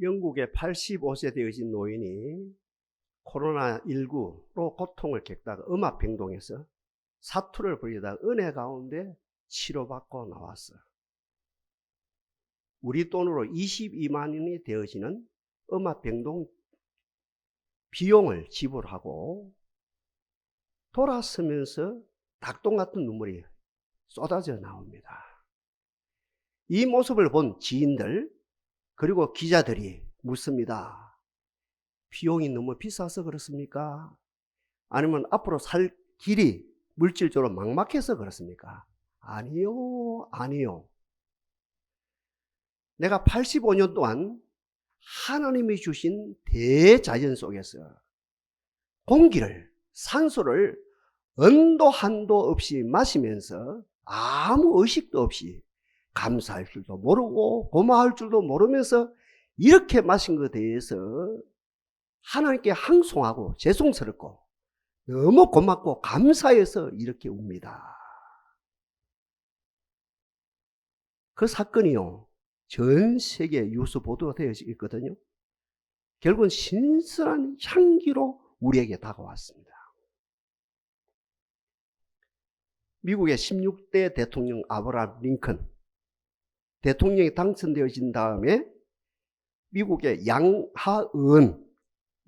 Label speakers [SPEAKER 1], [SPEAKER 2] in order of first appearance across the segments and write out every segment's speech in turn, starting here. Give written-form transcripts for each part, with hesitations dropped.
[SPEAKER 1] 영국의 85세 되어진 노인이 코로나19로 고통을 겪다가 음압병동에서 사투를 벌이다가 은혜 가운데 치료받고 나왔어요. 우리 돈으로 22만 원이 되어지는 음압병동 비용을 지불하고 돌아서면서 닭똥 같은 눈물이 쏟아져 나옵니다. 이 모습을 본 지인들 그리고 기자들이 묻습니다. 비용이 너무 비싸서 그렇습니까? 아니면 앞으로 살 길이 물질적으로 막막해서 그렇습니까? 아니요, 아니요. 내가 85년 동안 하나님이 주신 대자연 속에서 공기를, 산소를 언도 한도 없이 마시면서 아무 의식도 없이 감사할 줄도 모르고 고마워할 줄도 모르면서 이렇게 마신 것에 대해서 하나님께 항송하고 죄송스럽고 너무 고맙고 감사해서 이렇게 웁니다. 그 사건이요, 전 세계 뉴스 보도가 되어 있거든요. 결국은 신선한 향기로 우리에게 다가왔습니다. 미국의 16대 대통령 아브라함 링컨 대통령이 당선되어진 다음에 미국의 양하은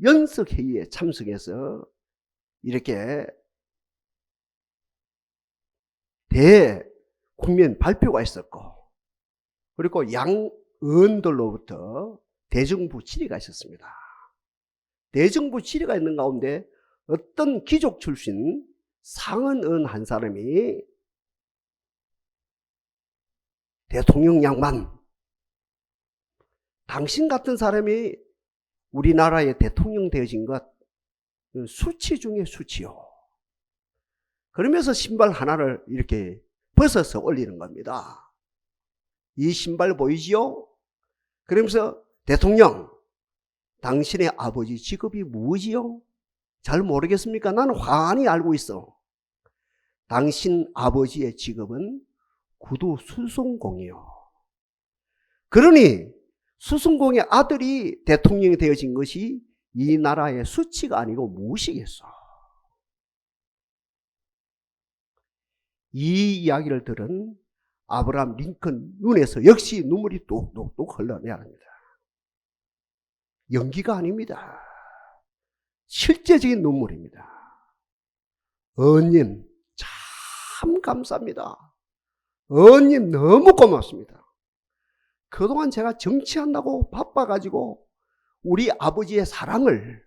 [SPEAKER 1] 연석회의에 참석해서 이렇게 대국민 발표가 있었고, 그리고 양의원들로부터 대정부 질의가 있었습니다. 대정부 질의가 있는 가운데 어떤 귀족 출신 상은의원 한 사람이 대통령 양반, 당신 같은 사람이 우리나라의 대통령 되어진 것 수치 중에 수치요. 그러면서 신발 하나를 이렇게 벗어서 올리는 겁니다. 이 신발 보이지요? 그러면서 대통령, 당신의 아버지 직업이 무엇이요? 잘 모르겠습니까? 나는 환히 알고 있어. 당신 아버지의 직업은 구두 수송공이요. 그러니 수송공의 아들이 대통령이 되어진 것이 이 나라의 수치가 아니고 무엇이겠어? 이 이야기를 들은 아브라함 링컨 눈에서 역시 눈물이 뚝뚝뚝 흘러내야 합니다. 연기가 아닙니다. 실제적인 눈물입니다. 어님 참 감사합니다. 어님 너무 고맙습니다. 그동안 제가 정치한다고 바빠가지고 우리 아버지의 사랑을,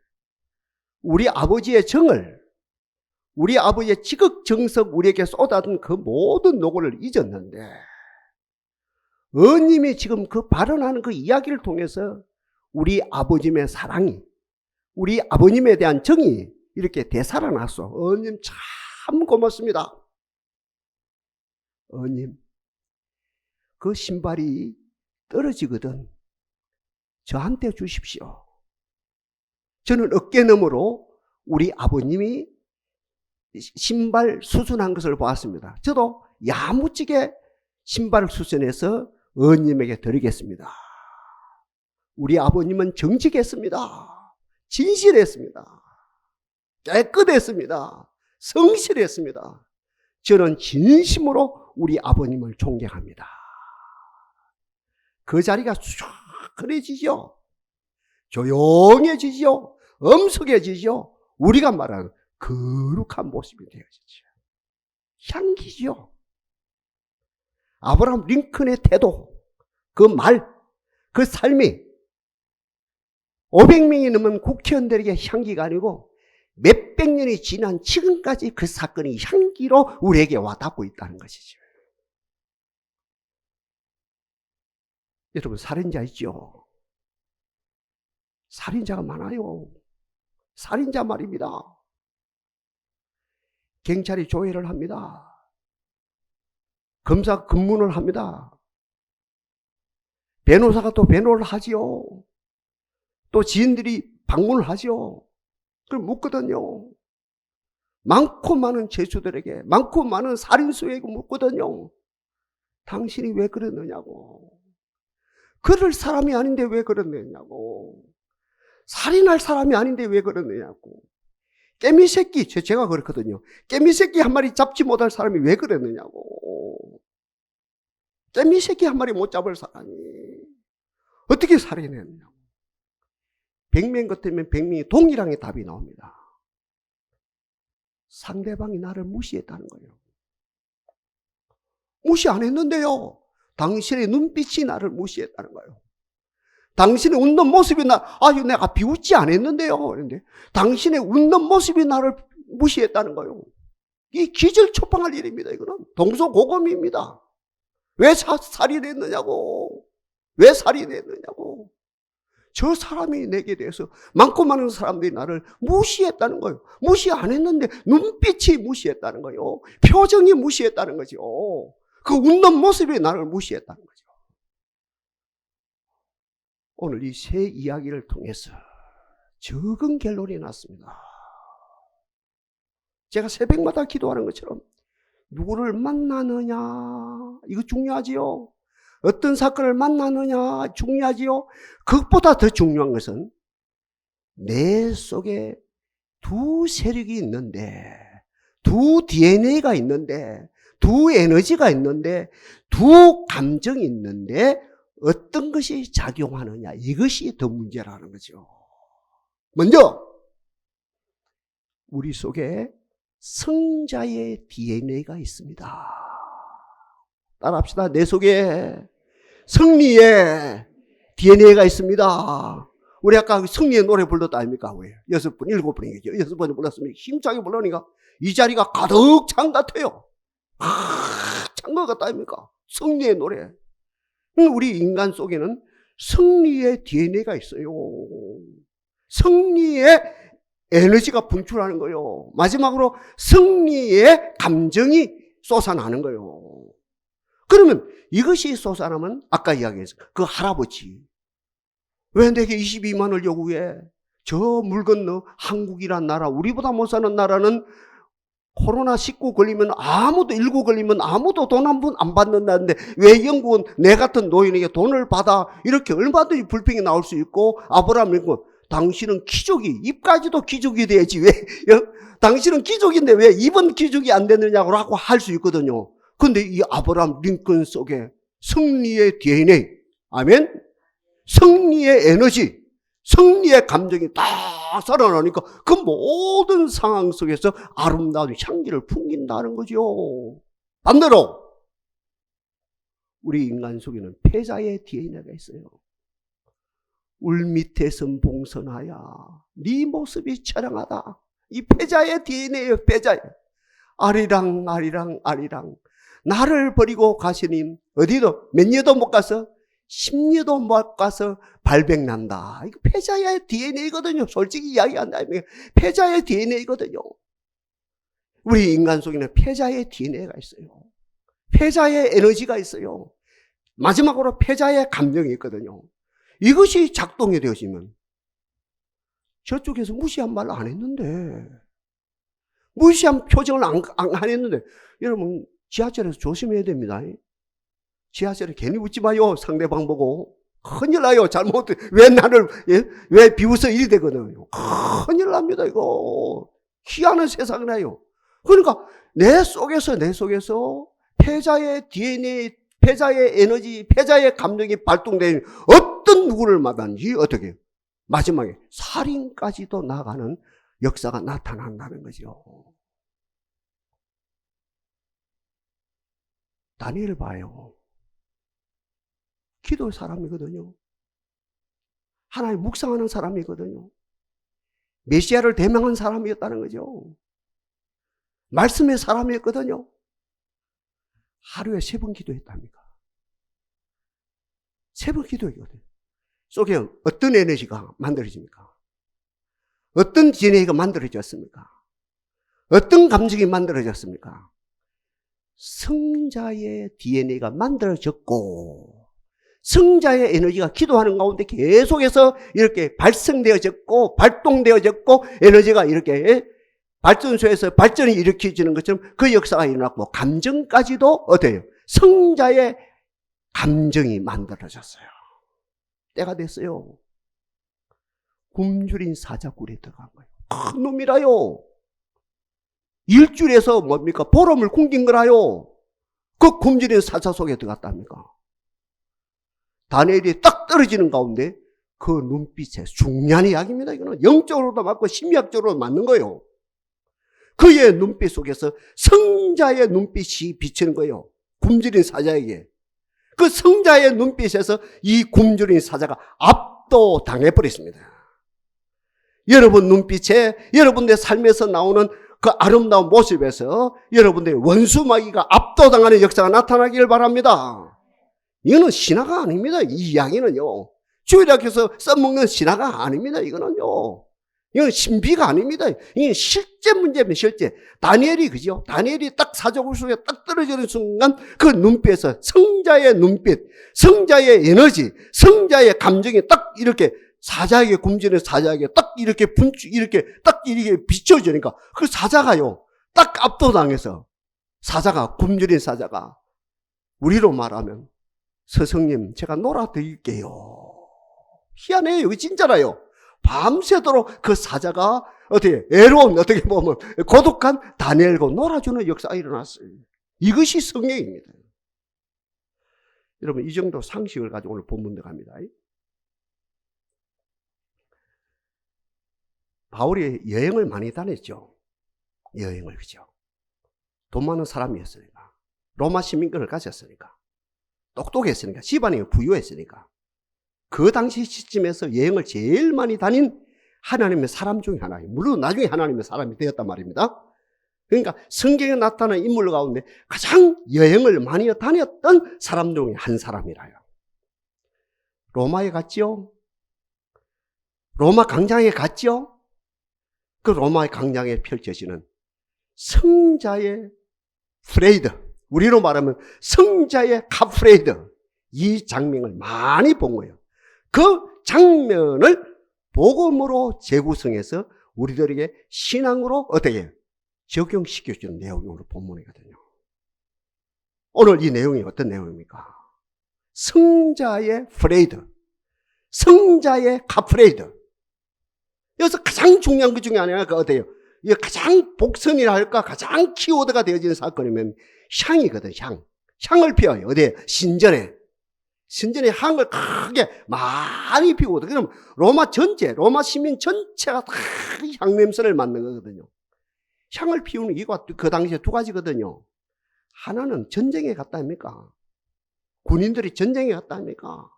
[SPEAKER 1] 우리 아버지의 정을, 우리 아버지의 지극정성 우리에게 쏟아진 그 모든 노고를 잊었는데, 어님이 지금 그 발언하는 그 이야기를 통해서 우리 아버님의 사랑이, 우리 아버님에 대한 정이 이렇게 되살아났어. 어님 참 고맙습니다. 어님, 그 신발이 떨어지거든 저한테 주십시오. 저는 어깨너머로 우리 아버님이 신발 수선한 것을 보았습니다. 저도 야무지게 신발을 수선해서 어님에게 드리겠습니다. 우리 아버님은 정직했습니다. 진실했습니다. 깨끗했습니다. 성실했습니다. 저는 진심으로 우리 아버님을 존경합니다. 그 자리가 수그러지죠. 조용해지죠. 엄숙해지죠. 우리가 말하는 거룩한 모습이 되어지죠. 향기죠. 아브라함 링컨의 태도, 그 말, 그 삶이 500명이 넘은 국회의원들에게 향기가 아니고 몇백 년이 지난 지금까지 그 사건이 향기로 우리에게 와닿고 있다는 것이죠. 여러분, 살인자 있죠? 살인자가 많아요. 살인자 말입니다. 경찰이 조회를 합니다. 검사 검문을 합니다. 변호사가 또 변호를 하지요. 또 지인들이 방문을 하죠. 그걸 묻거든요. 많고 많은 죄수들에게, 많고 많은 살인수에게 묻거든요. 당신이 왜 그러느냐고. 그럴 사람이 아닌데 왜 그러느냐고. 살인할 사람이 아닌데 왜 그러느냐고. 깨미새끼, 제가 그렇거든요. 깨미새끼 한 마리 잡지 못할 사람이 왜 그러느냐고. 깨미새끼 한 마리 못 잡을 사람이 어떻게 살인했느냐고. 100명 같으면 100명이 동일하게 답이 나옵니다. 상대방이 나를 무시했다는 거예요. 무시 안 했는데요. 당신의 눈빛이 나를 무시했다는 거예요. 당신의 웃는 모습이 내가 비웃지 않았는데요. 그런데 당신의 웃는 모습이 나를 무시했다는 거예요. 이 기절초방할 일입니다. 이거는 동서고금입니다. 왜 살인했느냐고. 왜 살인했느냐고. 저 사람이 내게 대해서 많고 많은 사람들이 나를 무시했다는 거예요. 무시 안 했는데 눈빛이 무시했다는 거예요. 표정이 무시했다는 거죠. 그 웃는 모습이 나를 무시했다는 거죠. 오늘 이 세 이야기를 통해서 적은 결론이 났습니다. 제가 새벽마다 기도하는 것처럼 누구를 만나느냐, 이거 중요하지요. 어떤 사건을 만나느냐 중요하지요. 그것보다 더 중요한 것은 내 속에 두 세력이 있는데, 두 DNA가 있는데, 두 에너지가 있는데, 두 감정이 있는데 어떤 것이 작용하느냐, 이것이 더 문제라는 거죠. 먼저 우리 속에 승자의 DNA가 있습니다. 따라합시다. 내 속에 승리의 DNA가 있습니다. 우리 아까 승리의 노래 불렀다 아닙니까? 왜? 6번, 7번이겠죠. 6번을 불렀으면 힘차게 불러니까 이 자리가 가득 찬 것 같아요. 찬 것 같다 아닙니까? 승리의 노래. 우리 인간 속에는 승리의 DNA가 있어요. 승리의 에너지가 분출하는 거예요. 마지막으로 승리의 감정이 솟아나는 거예요. 그러면 이것이 솟아나면 아까 이야기했어. 그 할아버지. 왜 내게 22만을 요구해? 저 물 건너 한국이란 나라, 우리보다 못 사는 나라는 코로나19 걸리면 19 걸리면 아무도 돈 한 푼 안 받는다는데 왜 영국은 내 같은 노인에게 돈을 받아? 이렇게 얼마든지 불평이 나올 수 있고, 아브라함 링컨, 당신은 귀족이, 입까지도 귀족이 돼야지 왜 당신은 귀족인데 왜 입은 귀족이 안 되느냐고 라고 할 수 있거든요. 근데 이 아브라함 링컨 속에 승리의 DNA, 아멘? 승리의 에너지, 승리의 감정이 다 살아나니까 그 모든 상황 속에서 아름다운 향기를 풍긴다는 거죠. 반대로 우리 인간 속에는 패자의 DNA가 있어요. 울 밑에선 봉선하야 네 모습이 처량하다. 이 패자의 DNA예요. 패자예요. 아리랑 아리랑 아리랑 나를 버리고 가시님 어디도 몇 년도 못 가서 10년도 못 가서 발백난다. 이거 패자의 DNA거든요. 솔직히 이야기한다. 패자의 DNA거든요. 우리 인간 속에는 패자의 DNA가 있어요. 패자의 에너지가 있어요. 마지막으로 패자의 감정이 있거든요. 이것이 작동이 되어지면 저쪽에서 무시한 말 안 했는데, 무시한 표정을 안 했는데, 여러분 지하철에서 조심해야 됩니다. 지하철에 괜히 웃지 마요. 상대방 보고. 큰일 나요. 잘못, 왜 나를, 왜 비웃어 이리 되거든요. 큰일 납니다, 이거. 희한한 세상이라요. 그러니까, 내 속에서 패자의 DNA, 패자의 에너지, 패자의 감정이 발동되는 어떤 누구를 만나는지 어떻게, 마지막에 살인까지도 나가는 역사가 나타난다는 거죠. 다니엘 봐요. 기도의 사람이거든요. 하나님 묵상하는 사람이거든요. 메시아를 대명한 사람이었다는 거죠. 말씀의 사람이었거든요. 하루에 3번 기도했답니까? 3번 기도했거든요. 속에 어떤 에너지가 만들어집니까? 어떤 DNA가 만들어졌습니까? 어떤 감정이 만들어졌습니까? 승자의 DNA가 만들어졌고, 승자의 에너지가 기도하는 가운데 계속해서 이렇게 발생되어졌고, 발동되어졌고, 에너지가 이렇게 발전소에서 발전이 일으켜지는 것처럼 그 역사가 일어났고, 감정까지도 어때요? 승자의 감정이 만들어졌어요. 때가 됐어요. 굶주린 사자굴에 들어간 거예요. 큰 놈이라요. 일주일에서 뭡니까? 보름을 굶긴 거라요. 그 굶주린 사자 속에 들어갔답니까? 다니엘이 딱 떨어지는 가운데 그 눈빛에 중요한 이야기입니다. 이거는 영적으로도 맞고 심리학적으로도 맞는 거예요. 그의 눈빛 속에서 성자의 눈빛이 비치는 거예요. 굶주린 사자에게. 그 성자의 눈빛에서 이 굶주린 사자가 압도당해버렸습니다. 여러분 눈빛에 여러분의 삶에서 나오는 그 아름다운 모습에서 여러분들의 원수마귀가 압도당하는 역사가 나타나기를 바랍니다. 이거는 신화가 아닙니다. 이 이야기는요. 주일학교에서 써먹는 신화가 아닙니다. 이거는요. 이건 신비가 아닙니다. 이게 실제 문제입니다. 실제. 다니엘이 그죠? 다니엘이 딱 사자굴 속에 딱 떨어지는 순간 그 눈빛에서 성자의 눈빛, 성자의 에너지, 성자의 감정이 딱 이렇게 사자에게 굶주린 사자에게 딱 이렇게 딱 이렇게 비춰지니까 그 사자가요. 딱 압도당해서 사자가 굶주린 사자가 우리로 말하면 스승님 제가 놀아드릴게요. 희한해요. 이거 진짜라요. 밤새도록 그 사자가 어떻게 애로운 어떻게 보면 고독한 다니엘과 놀아주는 역사가 일어났어요. 이것이 성령입니다. 여러분 이 정도 상식을 가지고 오늘 본문 들어갑니다. 바울이 여행을 많이 다녔죠. 여행을 그죠. 돈 많은 사람이었으니까. 로마 시민권을 가졌으니까. 똑똑했으니까. 집안이 부유했으니까. 그 당시 시점에서 여행을 제일 많이 다닌 하나님의 사람 중에 하나예요. 물론 나중에 하나님의 사람이 되었단 말입니다. 그러니까 성경에 나타나는 인물 가운데 가장 여행을 많이 다녔던 사람 중에 한 사람이라요. 로마에 갔죠. 로마 광장에 갔죠. 그 로마의 광장에 펼쳐지는 성자의 프레이드, 우리로 말하면 성자의 카프레이드, 이 장면을 많이 본 거예요. 그 장면을 복음으로 재구성해서 우리들에게 신앙으로 어떻게 적용시켜주는 내용이 오늘 본문이거든요. 오늘 이 내용이 어떤 내용입니까? 성자의 프레이드, 성자의 카프레이드. 여기서 가장 중요한 것 중에 하나가 어때요? 이게 가장 복선이라 할까? 가장 키워드가 되어지는 사건이면 향이거든, 향. 향을 피워요. 어디에? 신전에. 신전에 향을 크게 많이 피우거든. 그럼 로마 전체, 로마 시민 전체가 다 향냄새를 맡는 거거든요. 향을 피우는 이유가 그 당시에 두 가지거든요. 하나는 전쟁에 갔다 합니까? 군인들이 전쟁에 갔다 합니까?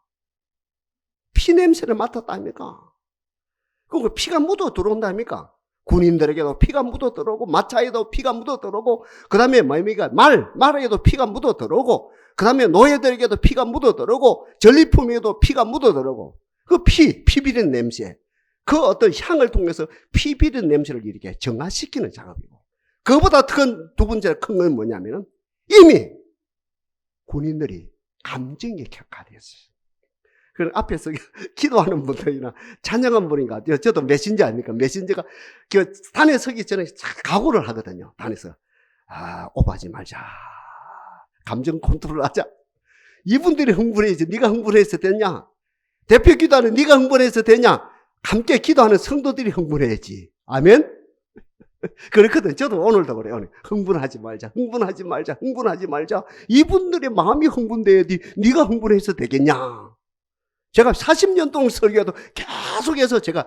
[SPEAKER 1] 피냄새를 맡았다 합니까? 그럼 피가 묻어 들어온다 합니까? 군인들에게도 피가 묻어 들어오고, 마차에도 피가 묻어 들어오고, 그 다음에 뭡니까? 말에도 피가 묻어 들어오고, 그 다음에 노예들에게도 피가 묻어 들어오고, 전리품에도 피가 묻어 들어오고, 그 피 비린 냄새, 그 어떤 향을 통해서 피 비린 냄새를 이렇게 정화시키는 작업이고, 그보다 두 번째 큰 건 뭐냐면은, 이미 군인들이 감정이 격화됐어요. 그 앞에서 기도하는 분들이나 찬양한 분인가, 저도 메신저 아닙니까? 메신저가 그 단에 서기 전에 각오를 하거든요. 단에서 오버하지 말자, 감정 컨트롤하자. 이분들이 흥분해야지 네가 흥분해서 되냐? 대표 기도하는 네가 흥분해서 되냐? 함께 기도하는 성도들이 흥분해야지. 아멘. 그렇거든. 저도 오늘도 그래요. 흥분하지 말자, 흥분하지 말자, 흥분하지 말자. 이분들의 마음이 흥분돼야지 네가 흥분해서 되겠냐? 제가 40년 동안 설교해도 계속해서 제가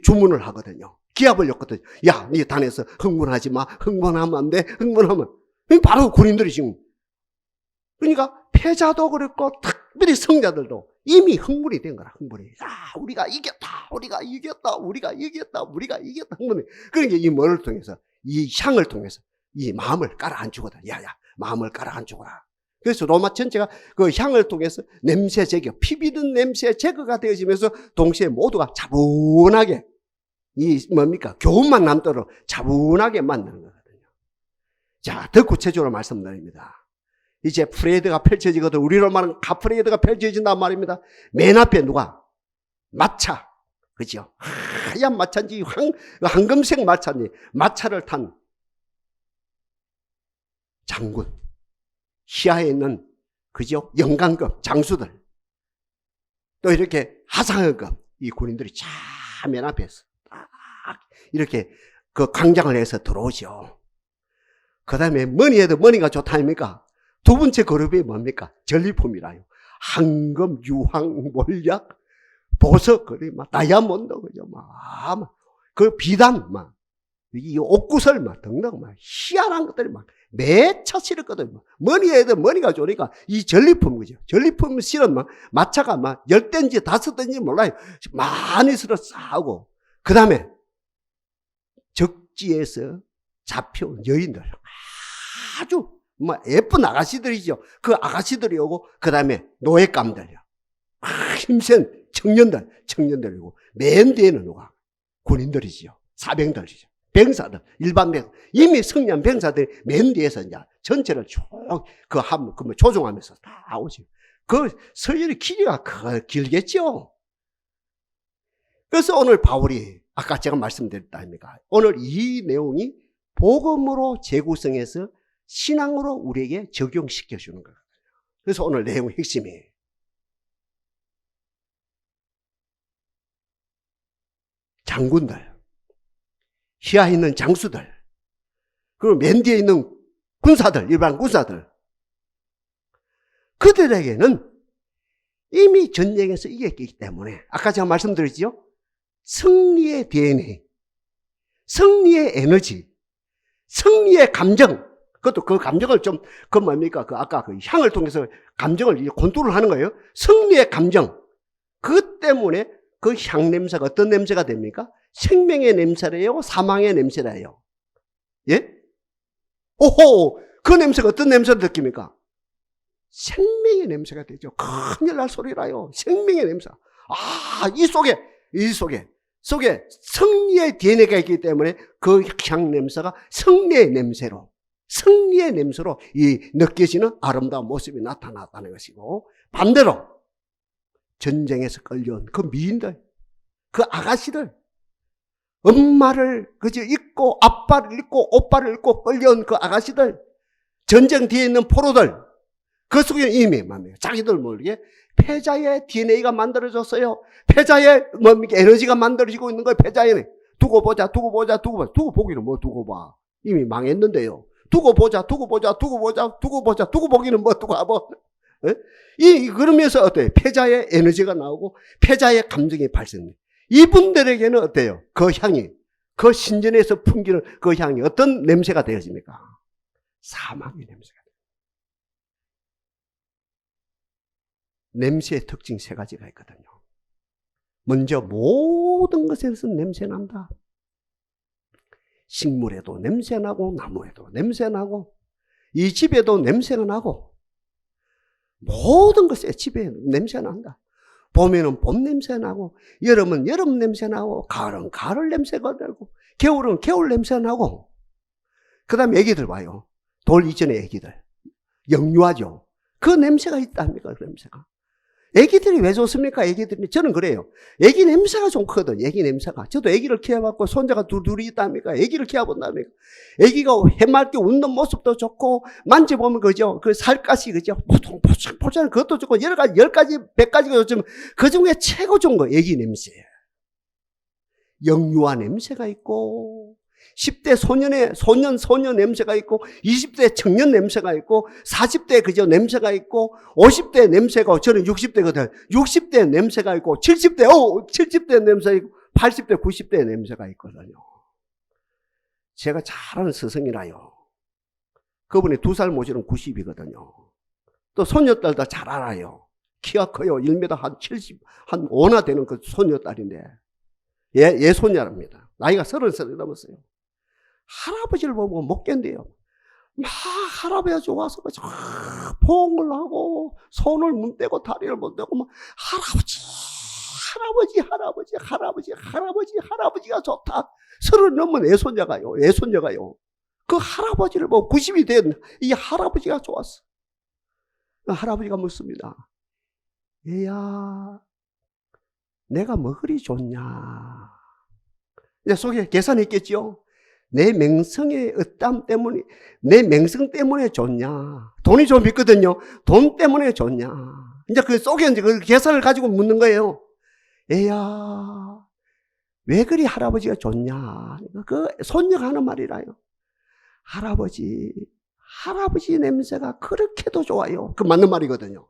[SPEAKER 1] 주문을 하거든요. 기합을 였거든요. 야, 네 단에서 흥분하지 마. 흥분하면 안 돼. 흥분하면. 바로 군인들이 지금. 그러니까 패자도 그랬고 특별히 성자들도 이미 흥분이 된 거라. 흥분이. 야, 우리가 이겼다. 우리가 이겼다. 우리가 이겼다. 우리가 이겼다. 흥분이. 그러니까 이 뭐를 통해서, 이 향을 통해서 이 마음을 깔아앉히거든. 야야, 마음을 깔아앉히거라. 그래서 로마 전체가 그 향을 통해서 냄새 제거, 피 비든 냄새 제거가 되어지면서 동시에 모두가 차분하게, 이 뭡니까? 교훈만 남도록 차분하게 만나는 거거든요. 자, 더 구체적으로 말씀드립니다. 이제 프레이드가 펼쳐지거든. 우리로 말하는 카프레이드가 펼쳐진단 말입니다. 맨 앞에 누가? 마차. 그죠? 하얀 마차인지 황금색 마차인지 마차를 탄 장군. 시야에 있는, 그죠? 영광급 장수들. 또 이렇게 하상헌금, 이 군인들이 쫙 맨 앞에서 딱 이렇게 그 광장을 해서 들어오죠. 그 다음에 머니에도 머니가 좋다 아닙니까? 두 번째 그룹이 뭡니까? 전리품이라요. 황금, 유황, 몰약, 보석, 막 다이아몬드, 그죠? 그 비단, 이 옥구슬, 등등, 희한한 것들이 매차 실었거든요. 머니에도 머니가 좋으니까 이 전리품, 그죠? 전리품 실은 마차가 10대인지 5대인지 몰라요. 많이 실어 싸우고. 그 다음에 적지에서 잡혀온 여인들. 아주 예쁜 아가씨들이죠. 그 아가씨들이 오고, 그 다음에 노예감들요. 힘센 청년들이고, 맨 뒤에는 누가? 군인들이지요. 사병들이죠. 병사들, 일반 병사. 이미 승리한 병사들이 맨 뒤에서 이제 전체를 쭉, 조종하면서 다 오죠. 그 서열이 길이가 길겠죠. 그래서 오늘 바울이, 아까 제가 말씀드렸다 아닙니까? 오늘 이 내용이 복음으로 재구성해서 신앙으로 우리에게 적용시켜 주는 거예요. 그래서 오늘 내용의 핵심이 장군들, 휘하에 있는 장수들, 그리고 맨 뒤에 있는 군사들, 일반 군사들, 그들에게는 이미 전쟁에서 이겼기 때문에 아까 제가 말씀드렸죠? 승리의 DNA, 승리의 에너지, 승리의 감정, 그것도 그 감정을 아까 그 향을 통해서 감정을 컨트롤 하는 거예요. 승리의 감정. 그것 때문에 그 향 냄새가 어떤 냄새가 됩니까? 생명의 냄새래요? 사망의 냄새래요? 예? 오호! 그 냄새가 어떤 냄새를 느낍니까? 생명의 냄새가 되죠. 큰일 날 소리라요. 생명의 냄새. 이 속에 승리의 DNA가 있기 때문에 그 향 냄새가 승리의 냄새로 느껴지는 아름다운 모습이 나타났다는 것이고, 반대로 전쟁에서 끌려온 그 미인들, 그 아가씨들, 엄마를 잊고 아빠를 잊고 오빠를 잊고 끌려온 그 아가씨들, 전쟁 뒤에 있는 포로들, 그 속에 이미 자기들 모르게 패자의 DNA가 만들어졌어요. 패자의 에너지가 만들어지고 있는 거예요. 패자에는 두고 보기는 두고 봐. 이미 망했는데요. 두고 보기는 그러면서 어때요? 패자의 에너지가 나오고 패자의 감정이 발생돼요. 이분들에게는 어때요? 그 향이, 그 신전에서 풍기는 그 향이 어떤 냄새가 되어집니까? 사망의 냄새가 돼요. 냄새의 특징 3가지가 있거든요. 먼저 모든 것에서 냄새난다. 식물에도 냄새나고 나무에도 냄새나고 이 집에도 냄새가 나고 모든 것에 집에 냄새난다. 봄에는 봄 냄새나고 여름은 여름 냄새나고 가을은 가을 냄새가 나고 겨울은 겨울 냄새나고, 그 다음에 애기들 봐요. 돌 이전의 애기들 영유아죠. 그 냄새가 있답니까? 그 냄새가. 애기들이 왜 좋습니까? 애기들이. 저는 그래요. 애기 냄새가 좋거든. 애기 냄새가. 저도 애기를 키워봤고 손자가 둘이 있답니까? 애기를 키워본답니까? 애기가 해맑게 웃는 모습도 좋고 만져보면 그죠? 그 살갗이 그죠? 보통 그것도 좋고 10가지 100가지가 좋지만 그 중에 최고 좋은 거 애기 냄새예요. 영유아 냄새가 있고 10대 소년 냄새가 있고 20대 청년 냄새가 있고 40대 그저 냄새가 있고 50대 냄새가, 저는 60대거든. 60대 냄새가 있고 70대 냄새가 있고 80대 90대 냄새가 있거든요. 제가 잘 아는 스승이라요. 그분이 2살 모자른 90이거든요. 또 손녀딸도 잘 알아요. 키가 커요. 1m 한 70, 한 5나 되는 그 손녀딸인데 얘 손녀랍니다. 나이가 30살이 넘었어요. 할아버지를 보면 못 견뎌요. 막 할아버지가 좋아서 포옹을 하고 손을 문대고 다리를 문대고 막 할아버지가 좋다. 30 넘은 애손녀가요. 그 할아버지를 보고 90이 된 이 할아버지가 좋았어. 할아버지가 묻습니다. 얘야, 내가 뭐 그리 좋냐? 이제 속에 계산이 있겠죠? 내 명성의 어땀 때문에, 내 명성 때문에 좋냐? 돈이 좀 있거든요. 돈 때문에 좋냐? 이제 그 속에 이제 그 계산을 가지고 묻는 거예요. 애야, 왜 그리 할아버지가 좋냐? 그 손녀가 하는 말이라요. 할아버지 냄새가 그렇게도 좋아요. 그 맞는 말이거든요.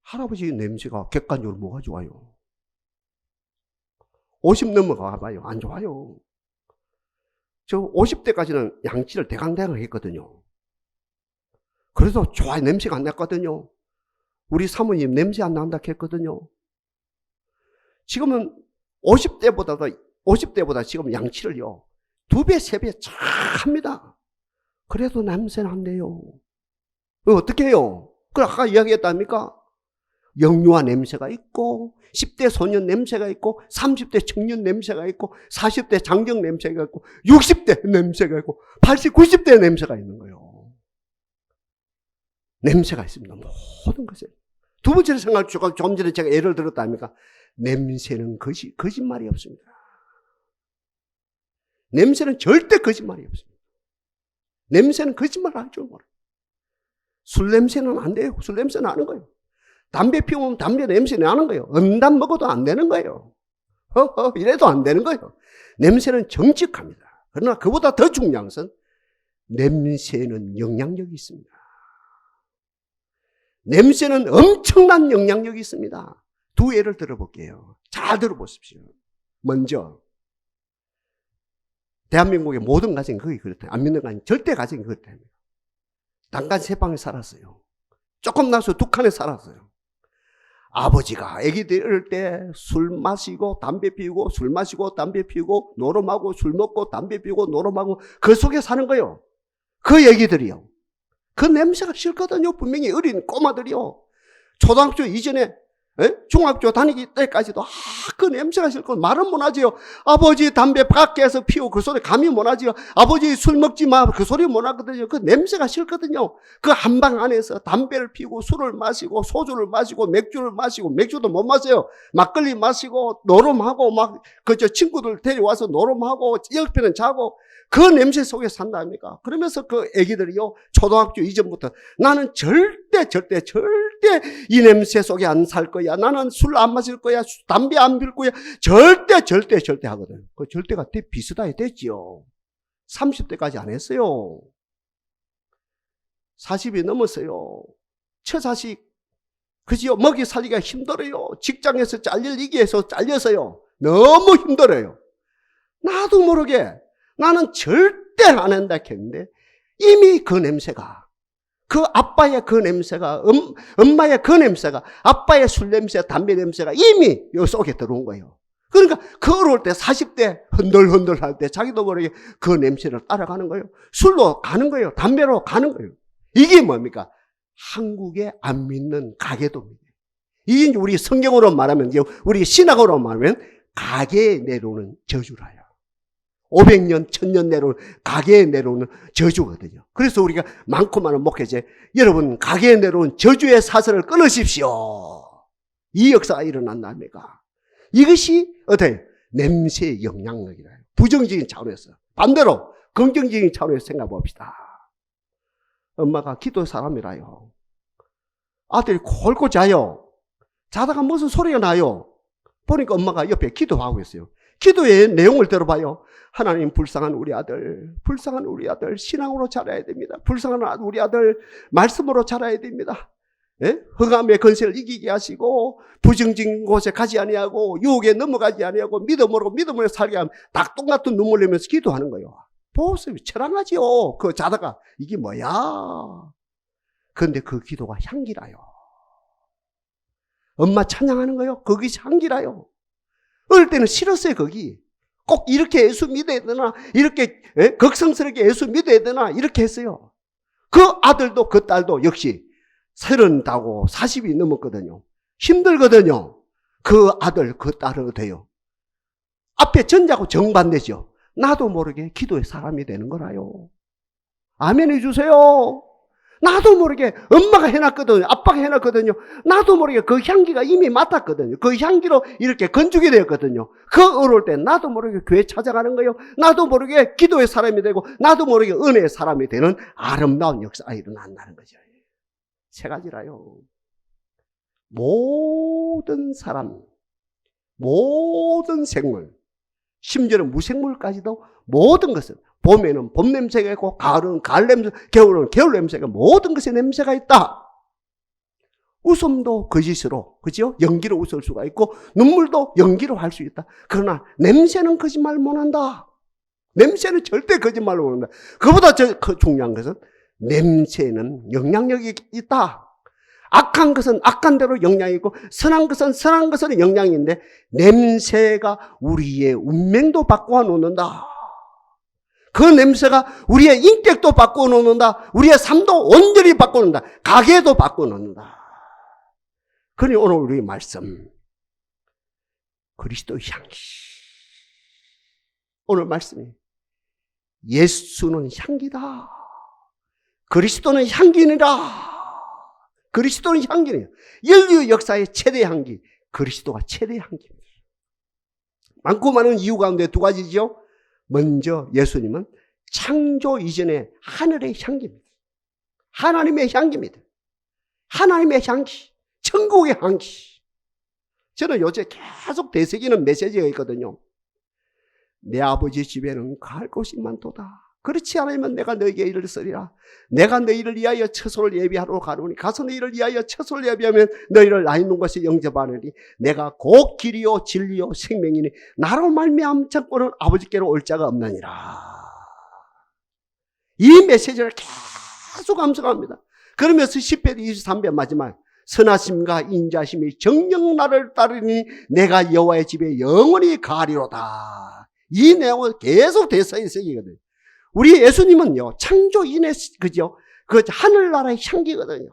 [SPEAKER 1] 할아버지 냄새가 객관적으로 뭐가 좋아요? 50 넘어가 봐요. 안 좋아요. 저 50대까지는 양치를 대강대강 했거든요. 그래서 좋아요. 냄새가 안 났거든요. 우리 사모님 냄새 안 난다 했거든요. 지금은 50대보다 지금 양치를요, 2배, 3배 잘 합니다. 그래도 냄새는 안 돼요. 어떻게 해요? 그 아까 이야기했답니까? 영유아 냄새가 있고, 10대 소년 냄새가 있고, 30대 청년 냄새가 있고, 40대 장정 냄새가 있고, 60대 냄새가 있고, 80, 90대 냄새가 있는 거예요. 냄새가 있습니다. 모든 것에. 두 번째로 생각, 조금 전에 제가 예를 들었다 아닙니까? 냄새는 거짓말이 없습니다. 냄새는 절대 거짓말이 없습니다. 냄새는 거짓말 할 줄 몰라요. 술 냄새는 안 돼요. 술 냄새 나는 거예요. 담배 피우면 담배 냄새 나는 거예요. 음담 먹어도 안 되는 거예요. 이래도 안 되는 거예요. 냄새는 정직합니다. 그러나 그보다 더 중요한 것은 냄새는 영향력이 있습니다. 냄새는 엄청난 영향력이 있습니다. 두 예를 들어볼게요. 잘 들어보십시오. 먼저 대한민국의 모든 가정이 거의 그렇다. 안 믿는 거 아니에요. 절대 가정이 그렇다. 단간 3방에 살았어요. 조금 나서 2칸에 살았어요. 아버지가 아기들 어릴 때 술 마시고 담배 피우고 술 마시고 담배 피우고 노름하고 술 먹고 담배 피우고 노름하고 그 속에 사는 거예요. 그 얘기들이요. 그 냄새가 싫거든요. 분명히 어린 꼬마들이요. 초등학교 이전에 중학교 다니기 때까지도 그 냄새가 싫고 말은 못하지요. 아버지 담배 밖에서 피우고 그 소리 감히 못하지요. 아버지 술 먹지 마 그 소리 못하거든요. 그 냄새가 싫거든요. 그 한방 안에서 담배를 피우고 술을 마시고 소주를 마시고 맥주를 마시고 맥주도 못 마셔요. 막걸리 마시고 노름하고 막 그저 친구들 데려와서 노름하고 옆에는 자고 그 냄새 속에 산다니까. 그러면서 그 애기들이요, 초등학교 이전부터 나는 절대 이 냄새 속에 안 살 거야. 나는 술 안 마실 거야. 담배 안 필 거야. 절대 하거든. 그 절대가 비슷하게 됐지요. 30대까지 안 했어요. 40이 넘었어요. 처자식, 그지요? 먹이 살기가 힘들어요. 직장에서 잘리기 위해서 잘려서요. 너무 힘들어요. 나도 모르게 나는 절대 안 한다 했는데 이미 그 냄새가, 그 아빠의 그 냄새가, 엄마의 그 냄새가, 아빠의 술 냄새, 담배 냄새가 이미 요 속에 들어온 거예요. 그러니까 걸어올 때 40대 흔들흔들 할 때 자기도 모르게 그 냄새를 따라가는 거예요. 술로 가는 거예요. 담배로 가는 거예요. 이게 뭡니까? 한국에 안 믿는 가계도입니다. 이게 우리 성경으로 말하면, 우리 신학으로 말하면 가계에 내려오는 저주라요. 500년, 1000년 내려오는, 가계에 내려오는 저주거든요. 그래서 우리가 많고 많은 목회자에 여러분, 가계에 내려온 저주의 사슬을 끊으십시오. 이 역사가 일어난답니까? 이것이 어때요? 냄새의 영향력이라요. 부정적인 차원에서. 반대로 긍정적인 차원에서 생각해 봅시다. 엄마가 기도 사람이라요. 아들이 콜콜 자요. 자다가 무슨 소리가 나요. 보니까 엄마가 옆에 기도하고 있어요. 기도의 내용을 들어봐요. 하나님, 불쌍한 우리 아들, 신앙으로 자라야 됩니다. 불쌍한 우리 아들, 말씀으로 자라야 됩니다. 예? 흑암의 건세를 이기게 하시고 부정적인 곳에 가지 아니하고 유혹에 넘어가지 아니하고 믿음으로 살게 하면 닭똥 같은 눈물 내면서 기도하는 거예요. 보세요. 처량하지요. 그 자다가 이게 뭐야? 그런데 그 기도가 향기라요. 엄마 찬양하는 거요. 거기 향기라요. 어릴 때는 싫었어요. 거기 꼭 이렇게 예수 믿어야 되나, 이렇게 걱정스럽게 예수 믿어야 되나, 이렇게 했어요. 그 아들도 그 딸도 역시 30하고 40이 넘었거든요. 힘들거든요. 그 아들 그 딸은 어때요? 앞에 전자고 정반대죠. 나도 모르게 기도의 사람이 되는 거라요. 아멘 해주세요. 나도 모르게 엄마가 해놨거든요. 아빠가 해놨거든요. 나도 모르게 그 향기가 이미 맡았거든요. 그 향기로 이렇게 건축이 되었거든요. 그 어려울 때 나도 모르게 교회 찾아가는 거예요. 나도 모르게 기도의 사람이 되고 나도 모르게 은혜의 사람이 되는 아름다운 역사가 일어난다는 거죠. 세 가지라요. 모든 사람, 모든 생물, 심지어는 무생물까지도 모든 것은 봄에는 봄 냄새가 있고 가을은 가을 냄새, 겨울은 겨울 냄새가 모든 것에 냄새가 있다. 웃음도 거짓으로, 그죠? 연기로 웃을 수가 있고 눈물도 연기로 할 수 있다. 그러나 냄새는 거짓말 못한다. 냄새는 절대 거짓말로 못한다. 그보다 중요한 것은 냄새는 영향력이 있다. 악한 것은 악한 대로 영향이 있고 선한 것은 선한 것은 영향이 있는데 냄새가 우리의 운명도 바꾸어 놓는다. 그 냄새가 우리의 인격도 바꾸어 놓는다. 우리의 삶도 온전히 바꾸어 놓는다. 가게도 바꾸어 놓는다. 그러니 오늘 우리 말씀 그리스도의 향기. 오늘 말씀이 예수는 향기다. 그리스도는 향기니라. 그리스도는 향기네요. 인류 역사의 최대 향기, 그리스도가 최대 향기입니다. 많고 많은 이유 가운데 두 가지죠. 먼저 예수님은 창조 이전의 하늘의 향기입니다. 하나님의 향기입니다. 하나님의 향기, 천국의 향기. 저는 요새 계속 되새기는 메시지가 있거든요. 내 아버지 집에는 갈 곳이 많도다. 그렇지 않으면 내가 너에게 이를 쓰리라. 내가 너희를 위하여 처소를 예비하러 가노니 가서 너희를 위하여 처소를 예비하면 너희를 나 있는 곳에 영접하느니 내가 곧 길이요 진리요 생명이니 나로 말미암 참고는 아버지께로 올 자가 없느니라. 이 메시지를 계속 암송합니다. 그러면서 10편 23편 마지막 선하심과 인자심이 정녕 나를 따르니 내가 여호와의 집에 영원히 가리로다. 이 내용은 계속 대사이거든요. 우리 예수님은요, 창조인의, 그죠? 그 하늘나라의 향기거든요.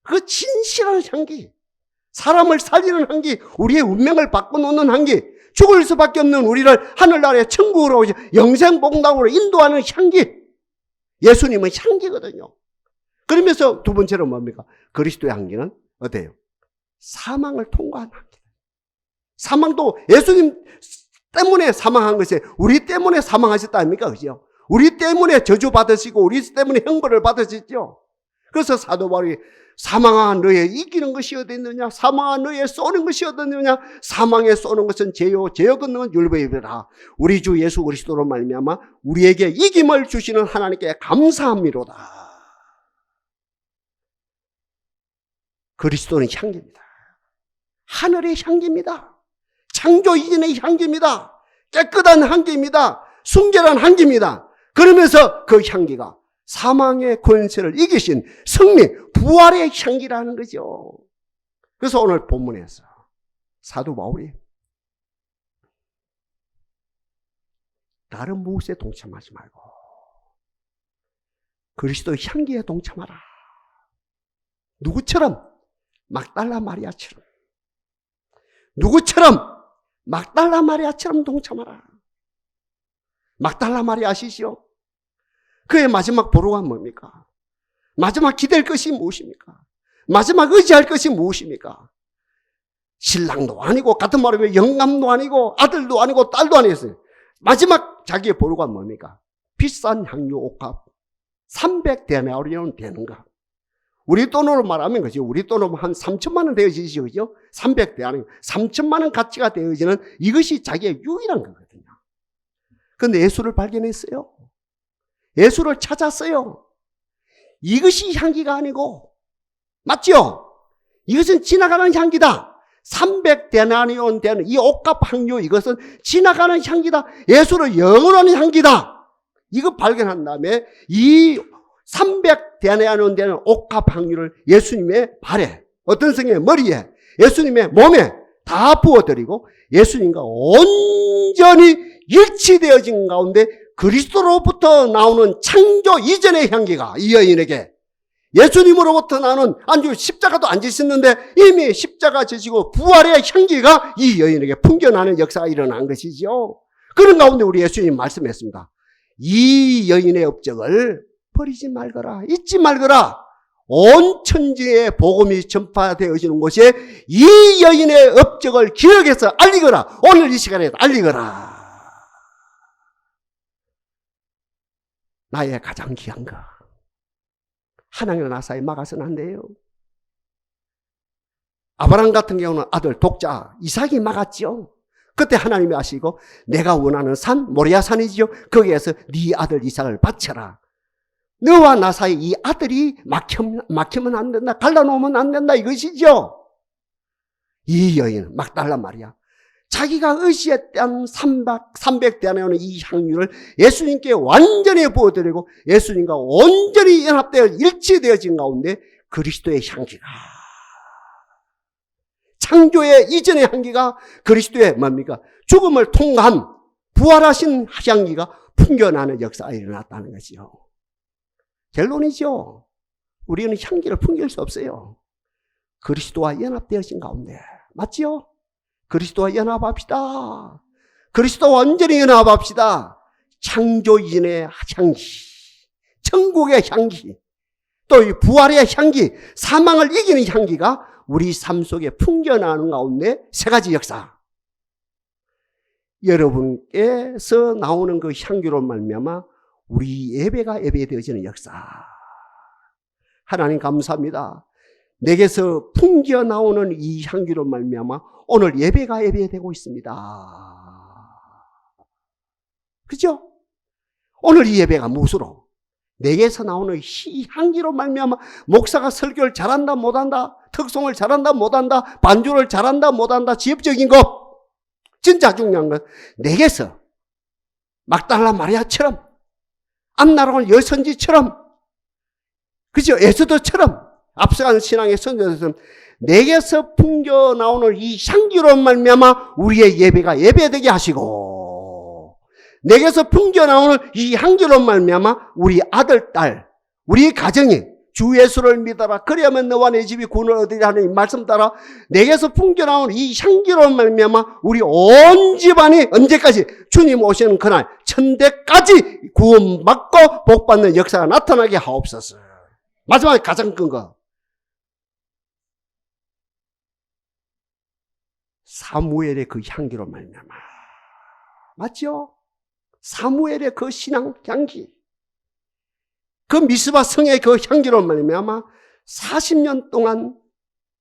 [SPEAKER 1] 그 진실한 향기. 사람을 살리는 향기, 우리의 운명을 바꿔놓는 향기, 죽을 수밖에 없는 우리를 하늘나라의 천국으로, 영생복락으로 인도하는 향기. 예수님은 향기거든요. 그러면서 두 번째로 뭡니까? 그리스도의 향기는 어때요? 사망을 통과한 향기. 사망도 예수님 때문에 사망한 것이 우리 때문에 사망하셨다 아닙니까? 그죠? 우리 때문에 저주받으시고 우리 때문에 형벌을 받으셨죠. 그래서 사도 바울이 사망한 너에 이기는 것이 어디 있느냐? 사망한 너에 쏘는 것이 어디 있느냐? 사망에 쏘는 것은 죄요, 죄요 걷는 율법이라. 우리 주 예수 그리스도로 말미암아 우리에게 이김을 주시는 하나님께 감사함이로다. 그리스도는 향기입니다. 하늘의 향기입니다. 창조 이전의 향기입니다. 깨끗한 향기입니다. 순결한 향기입니다. 그러면서 그 향기가 사망의 권세를 이기신 승리, 부활의 향기라는 거죠. 그래서 오늘 본문에서 사도 바울이 다른 무엇에 동참하지 말고 그리스도의 향기에 동참하라. 누구처럼? 막달라 마리아처럼. 누구처럼? 막달라 마리아처럼 동참하라. 막달라 마리아 아시죠? 그의 마지막 보루가 뭡니까? 마지막 기댈 것이 무엇입니까? 마지막 의지할 것이 무엇입니까? 신랑도 아니고 같은 말로 영감도 아니고 아들도 아니고 딸도 아니었어요. 마지막 자기의 보루가 뭡니까? 비싼 향유 옷값 300데나리온 되는가? 우리 돈으로 말하면 그죠? 우리 돈으로 한 3천만 원 되어지죠, 그죠? 300데나리온 3천만 원 가치가 되어지는 이것이 자기의 유일한 거거든요. 그런데 예수를 발견했어요. 예수를 찾았어요. 이것이 향기가 아니고, 맞죠? 이것은 지나가는 향기다. 300데나리온 되는 이 옷값 향유, 이것은 지나가는 향기다. 예수를 영원한 향기다. 이거 발견한 다음에 이 300데나리온 되는 옷값 향유를 예수님의 발에, 어떤 성의 머리에, 예수님의 몸에 다 부어드리고 예수님과 온전히 일치되어진 가운데 그리스도로부터 나오는 창조 이전의 향기가 이 여인에게, 예수님으로부터 나오는 안주 십자가도 안 지셨는데 이미 십자가 지시고 부활의 향기가 이 여인에게 풍겨나는 역사가 일어난 것이죠. 그런 가운데 우리 예수님 말씀했습니다. 이 여인의 업적을 버리지 말거라, 잊지 말거라. 온 천지에 복음이 전파되어지는 곳에 이 여인의 업적을 기억해서 알리거라. 오늘 이 시간에 알리거라. 나의 가장 귀한 것, 하나님과 나 사이 막아서는 안 돼요. 아브라함 같은 경우는 아들 독자 이삭이 막았죠. 그때 하나님이 아시고 내가 원하는 산 모리아산이지요. 거기에서 네 아들 이삭을 바쳐라. 너와 나 사이 이 아들이 막히면 안 된다. 갈라놓으면 안 된다. 이것이죠. 이 여인 막달라 마리아. 자기가 의지했던 300대 안에 오는 이 향유를 예수님께 완전히 부어드리고 예수님과 온전히 연합되어 일치되어진 가운데 그리스도의 향기가 창조의 이전의 향기가 그리스도의 뭡니까? 죽음을 통과한 부활하신 향기가 풍겨나는 역사가 일어났다는 것이요. 결론이죠. 우리는 향기를 풍길 수 없어요. 그리스도와 연합되어진 가운데. 맞지요? 그리스도와 연합합시다. 그리스도와 완전히 연합합시다. 창조인의 향기, 천국의 향기, 또 이 부활의 향기, 사망을 이기는 향기가 우리 삶 속에 풍겨나는 가운데 세 가지 역사. 여러분께서 나오는 그 향기로 말미암아 우리 예배가 예배되어지는 역사. 하나님 감사합니다. 내게서 풍겨 나오는 이 향기로 말미암아 오늘 예배가 예배되고 있습니다. 그죠? 오늘 이 예배가 무엇으로? 내게서 나오는 이 향기로 말미암아 목사가 설교를 잘한다 못한다, 특송을 잘한다 못한다, 반주를 잘한다 못한다, 지엽적인 것 진짜 중요한 건 내게서 막달라 마리아처럼 안나라온 여선지처럼 그죠? 에스더처럼 앞서가는 신앙의 선조들처럼 내게서 풍겨 나오는 이 향기로 말미암아 우리의 예배가 예배되게 하시고 내게서 풍겨 나오는 이 향기로 말미암아 우리 아들, 딸, 우리 가정이 주 예수를 믿어라. 그래야만 너와 내 집이 구원을 얻으리라 하는 이 말씀 따라 내게서 풍겨 나오는 이 향기로 말미암아 우리 온 집안이 언제까지 주님 오시는 그날 천대까지 구원받고 복받는 역사가 나타나게 하옵소서. 마지막에 가장 큰 거. 사무엘의 그 향기로 말미암아. 맞죠? 사무엘의 그 신앙 향기. 그 미스바 성의 그 향기로 말미암아 40년 동안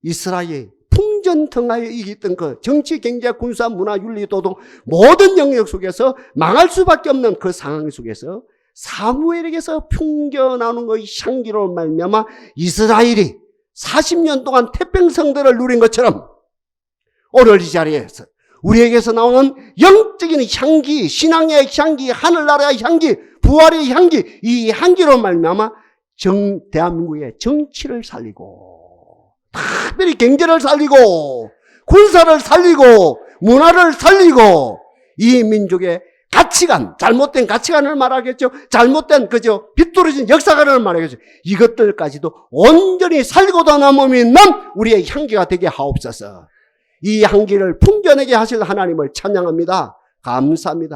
[SPEAKER 1] 이스라엘 풍전등하에 이겼던 그 정치, 경제, 군사, 문화, 윤리, 도덕 모든 영역 속에서 망할 수밖에 없는 그 상황 속에서 사무엘에게서 풍겨나오는 그 향기로 말미암아 이스라엘이 40년 동안 태평성대를 누린 것처럼 오늘 이 자리에서 우리에게서 나오는 영적인 향기, 신앙의 향기, 하늘나라의 향기, 부활의 향기, 이 향기로 말미암아 대한민국의 정치를 살리고 특별히 경제를 살리고 군사를 살리고 문화를 살리고 이 민족의 가치관, 잘못된 가치관을 말하겠죠. 잘못된 그저 비뚤어진 역사관을 말하겠죠. 이것들까지도 온전히 살고도 남음이 있는 우리의 향기가 되게 하옵소서. 이 향기를 풍겨내게 하실 하나님을 찬양합니다. 감사합니다.